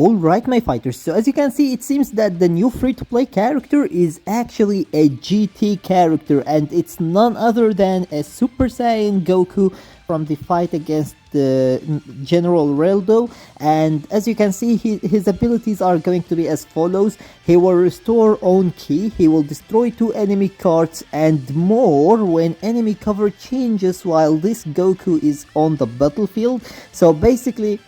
Alright my fighters, so as you can see it seems that the new free-to-play character is actually a GT character, and it's none other than a Super Saiyan Goku from the fight against the General Rilldo. And as you can see, his abilities are going to be as follows. He will restore own ki, he will destroy 2 enemy cards and more when enemy cover changes while this Goku is on the battlefield. So basically,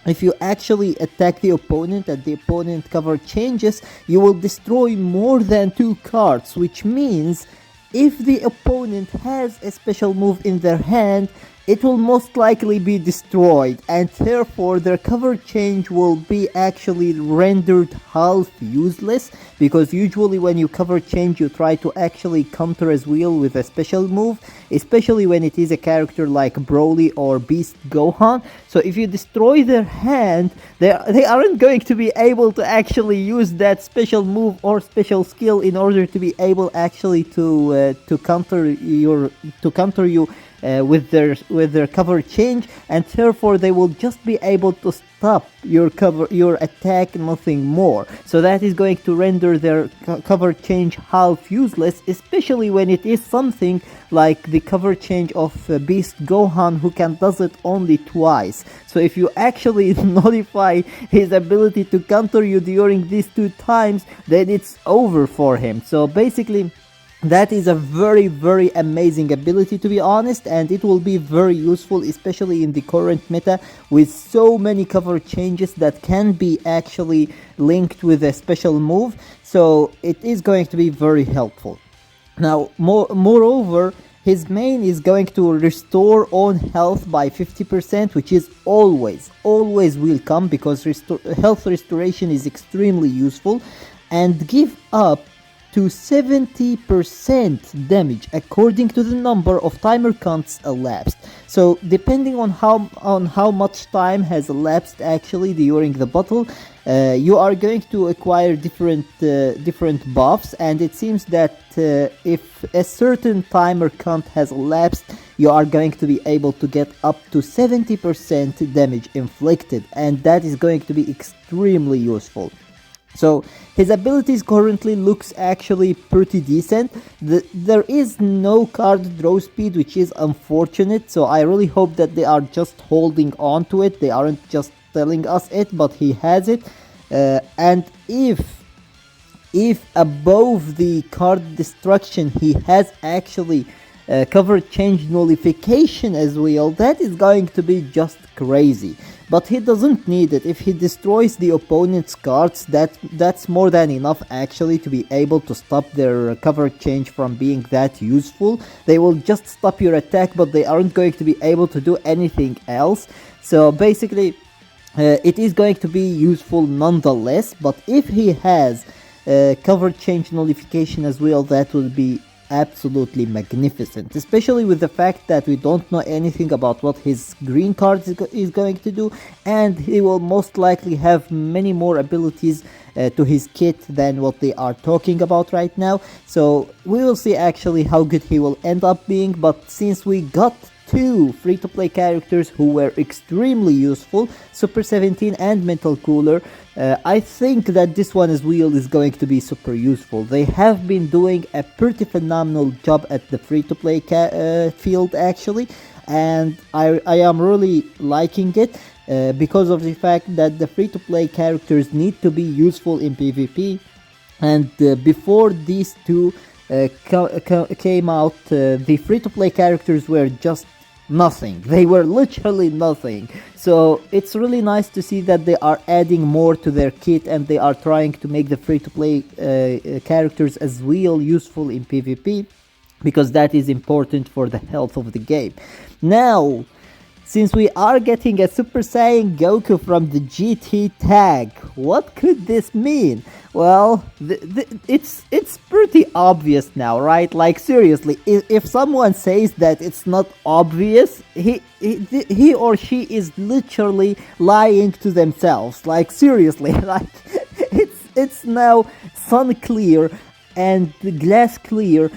if you actually attack the opponent and the opponent cover changes, you will destroy more than 2 cards, which means if the opponent has a special move in their hand, it will most likely be destroyed, and therefore their cover change will be actually rendered half useless, because usually when you cover change you try to actually counter as well with a special move, especially when it is a character like Broly or Beast Gohan. So if you destroy their hand, they aren't going to be able to actually use that special move or special skill in order to be able actually to counter you with their cover change, and therefore they will just be able to stop your attack, nothing more. So that is going to render their cover change half useless, especially when it is something like the cover change of Beast Gohan, who does it only twice. So if you actually nullify his ability to counter you during these 2 times, then it's over for him. So basically, that is a very amazing ability, to be honest, and it will be very useful, especially in the current meta with so many cover changes that can be actually linked with a special move. So it is going to be very helpful. Now, moreover, his main is going to restore own health by 50%, which is always welcome, because health restoration is extremely useful, and give up to 70% damage according to the number of timer counts elapsed. So depending on how much time has elapsed actually during the battle, you are going to acquire different buffs, and it seems that if a certain timer count has elapsed, you are going to be able to get up to 70% damage inflicted, and that is going to be extremely useful. So his abilities currently looks actually pretty decent. There is no card draw speed, which is unfortunate, so I really hope that they are just holding on to it. They aren't just telling us it, but he has it. And if above the card destruction he has actually cover change nullification as well, that is going to be just crazy. But he doesn't need it. If he destroys the opponent's cards, that's more than enough actually to be able to stop their cover change from being that useful. They will just stop your attack, but they aren't going to be able to do anything else. So basically, it is going to be useful nonetheless. But if he has cover change nullification as well, that will be absolutely magnificent, especially with the fact that we don't know anything about what his green card is going to do, and he will most likely have many more abilities to his kit than what they are talking about right now. So we will see actually how good he will end up being. But since we got 2 free-to-play characters who were extremely useful, Super 17 and Mental Cooler, I think that this one as well is going to be super useful. They have been doing a pretty phenomenal job at the free-to-play field actually, and I am really liking it because of the fact that the free-to-play characters need to be useful in PvP, and before these 2 came out, the free-to-play characters were just nothing. They were literally nothing. So it's really nice to see that they are adding more to their kit, and they are trying to make the free-to-play characters as well useful in PvP, because that is important for the health of the game. Now, since we are getting a Super Saiyan Goku from the GT tag, what could this mean? Well, it's pretty obvious now, right? Like seriously, if someone says that it's not obvious, he or she is literally lying to themselves. Like seriously, like it's now sun clear and glass clear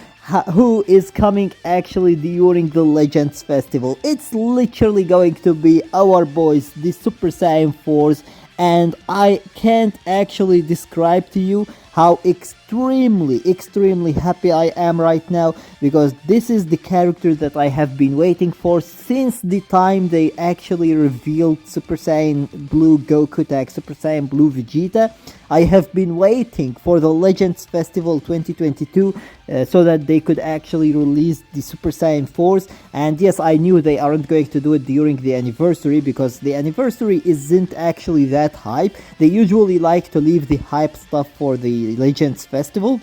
who is coming actually during the Legends Festival. It's literally going to be our boys, the Super Saiyan 4s, and I can't actually describe to you how extremely happy I am right now, because this is the character that I have been waiting for since the time they actually revealed Super Saiyan Blue Goku tag Super Saiyan Blue Vegeta. I have been waiting for the Legends Festival 2022 so that they could actually release the Super Saiyan 4s, and yes, I knew they aren't going to do it during the anniversary because the anniversary isn't actually that hype. They usually like to leave the hype stuff for the Legends Festival,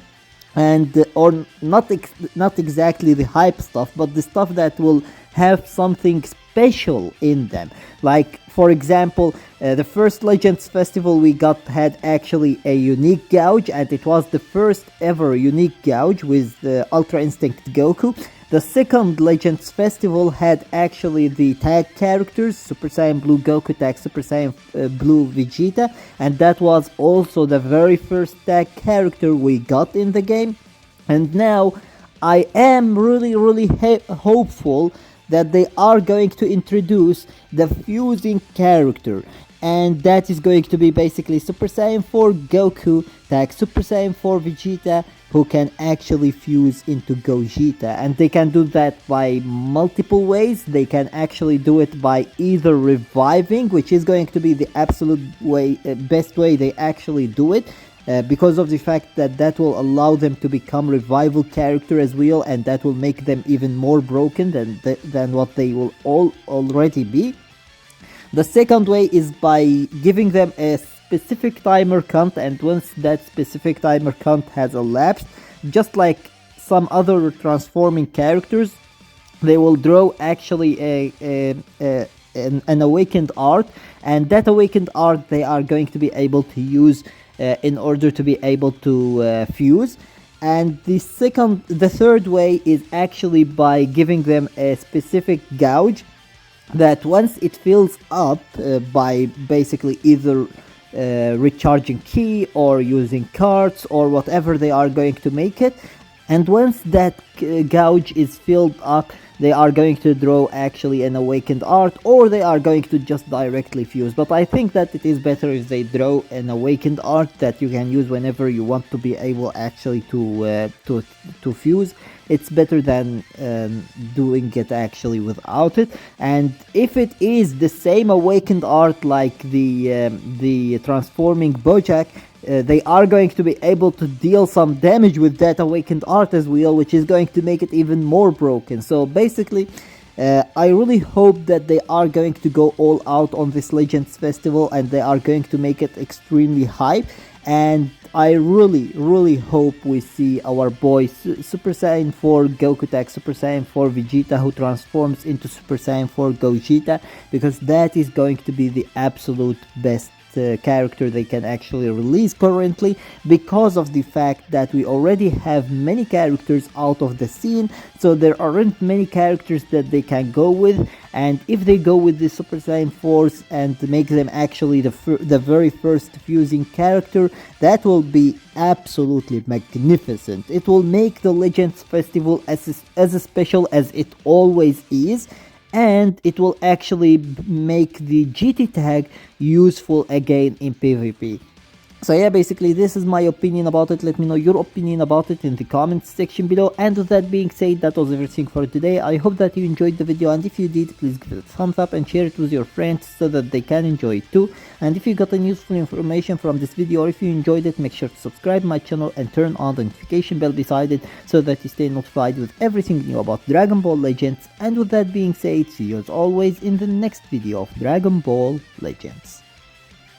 and or not exactly the hype stuff, but the stuff that will have something special in them. Like for example, the first Legends Festival we got had actually a unique gouge, and it was the first ever unique gouge with Ultra Instinct Goku. The second Legends Festival had actually the tag characters, Super Saiyan Blue Goku tag Super Saiyan Blue Vegeta, and that was also the very first tag character we got in the game. And now I am really hopeful that they are going to introduce the fusing character, and that is going to be basically Super Saiyan 4 Goku tag Super Saiyan 4 Vegeta, who can actually fuse into Gogeta, and they can do that by multiple ways. They can actually do it by either reviving, which is going to be the absolute way, best way they actually do it, because of the fact that that will allow them to become revival character as well, and that will make them even more broken than what they will already be. The second way is by giving them a specific timer count, and once that specific timer count has elapsed, just like some other transforming characters, they will draw actually an awakened art, and that awakened art they are going to be able to use in order to be able to fuse. And the third way is actually by giving them a specific gouge that once it fills up by basically either recharging ki or using cards or whatever they are going to make it, and once that gouge is filled up, they are going to draw actually an awakened art, or they are going to just directly fuse. But I think that it is better if they draw an awakened art that you can use whenever you want to be able actually to fuse. It's better than doing it actually without it. And if it is the same awakened art like the transforming Bojack, they are going to be able to deal some damage with that awakened art as well, which is going to make it even more broken. So basically, I really hope that they are going to go all out on this Legends Festival, and they are going to make it extremely hype. And I really hope we see our boy Super Saiyan 4 Goku tag Super Saiyan 4 Vegeta, who transforms into Super Saiyan 4 Gogeta, because that is going to be the absolute best character they can actually release currently, because of the fact that we already have many characters out of the scene, so there aren't many characters that they can go with. And if they go with the Super Saiyan 4s and make them actually the very first fusing character, that will be absolutely magnificent. It will make the Legends Festival as special as it always is, and it will actually make the GT tag useful again in PvP. So yeah, basically this is my opinion about it. Let me know your opinion about it in the comments section below. And with that being said, that was everything for today. I hope that you enjoyed the video, and if you did, please give it a thumbs up and share it with your friends so that they can enjoy it too. And if you got any useful information from this video, or if you enjoyed it, make sure to subscribe my channel and turn on the notification bell beside it so that you stay notified with everything new about Dragon Ball Legends. And with that being said, see you as always in the next video of Dragon Ball Legends.